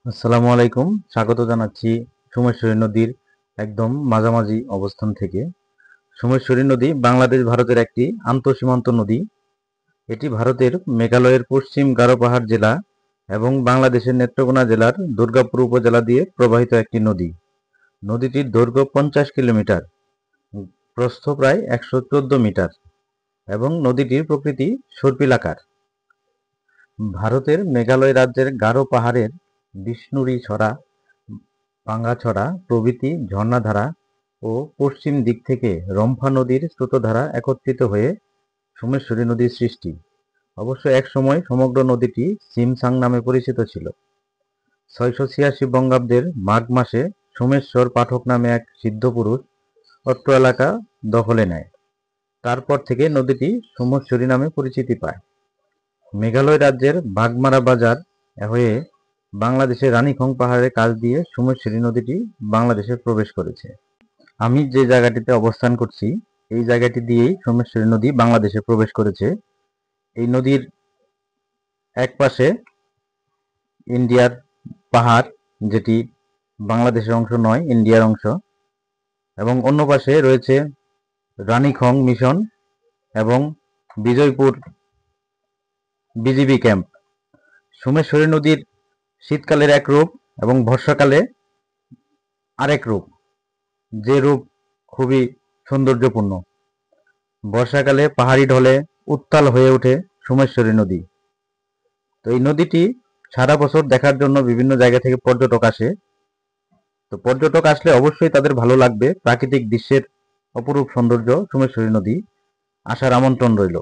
আসসালামু আলাইকুম। স্বাগত জানাচ্ছি সোমেশ্বরী নদীর একদম মাঝামাঝি অবস্থান থেকে। সোমেশ্বরী নদী বাংলাদেশ ভারতের একটি আন্তঃসীমান্ত নদী। এটি ভারতের মেঘালয়ের পশ্চিম গারো পাহাড় জেলা এবং বাংলাদেশের নেত্রকোনা জেলার দুর্গাপুর উপজেলা দিয়ে প্রবাহিত একটি নদী। নদীটির দৈর্ঘ্য 50 কিলোমিটার, প্রস্থ প্রায় 114 মিটার এবং নদীটির প্রকৃতি সর্পিলাকার। ভারতের মেঘালয় রাজ্যের গারো পাহাড়ের বিষ্ণুরি ছড়া, ভাঙ্গাছড়া প্রভৃতি ঝর্ণাধারা ও পশ্চিম দিক থেকে রম্পা নদীর স্রোতধারা একত্রিত হয়ে সোমেশ্বরী নদীর সৃষ্টি। অবশ্য একসময় সমগ্র নদীটি সিমসাং নামে পরিচিত ছিল। 686 বঙ্গাব্দের মাঘ মাসে সোমেশ্বর পাঠক নামে এক সিদ্ধপুরুষ অত্র এলাকা দখলে নেয়। তারপর থেকে নদীটি সোমেশ্বরী নামে পরিচিতি পায়। মেঘালয় রাজ্যের বাগমারা বাজার হয়ে বাংলাদেশের রানীখং পাহাড়ের কাছ দিয়ে সোমেশ্বরী নদীটি বাংলাদেশে প্রবেশ করেছে। আমি যে জায়গাটিতে অবস্থান করছি এই জায়গাটি দিয়েই সোমেশ্বরী নদী বাংলাদেশে প্রবেশ করেছে। এই নদীর এক পাশে ইন্ডিয়ার পাহাড়, যেটি বাংলাদেশের অংশ নয়, ইন্ডিয়ার অংশ, এবং অন্য পাশে রয়েছে রানীখং মিশন এবং বিজয়পুর বিজিবি ক্যাম্প। সোমেশ্বরী নদীর শীতকালের এক রূপ এবং বর্ষাকালে আরেক রূপ, যে রূপ খুবই সৌন্দর্যপূর্ণ। বর্ষাকালে পাহাড়ি ঢলে উত্তাল হয়ে ওঠে সোমেশ্বরী নদী। তো এই নদীটি সারা বছর দেখার জন্য বিভিন্ন জায়গা থেকে পর্যটক আসে। তো পর্যটক আসলে অবশ্যই তাদের ভালো লাগবে। প্রাকৃতিক দৃশ্যের অপরূপ সৌন্দর্য সোমেশ্বরী নদী, আসার আমন্ত্রণ রইল।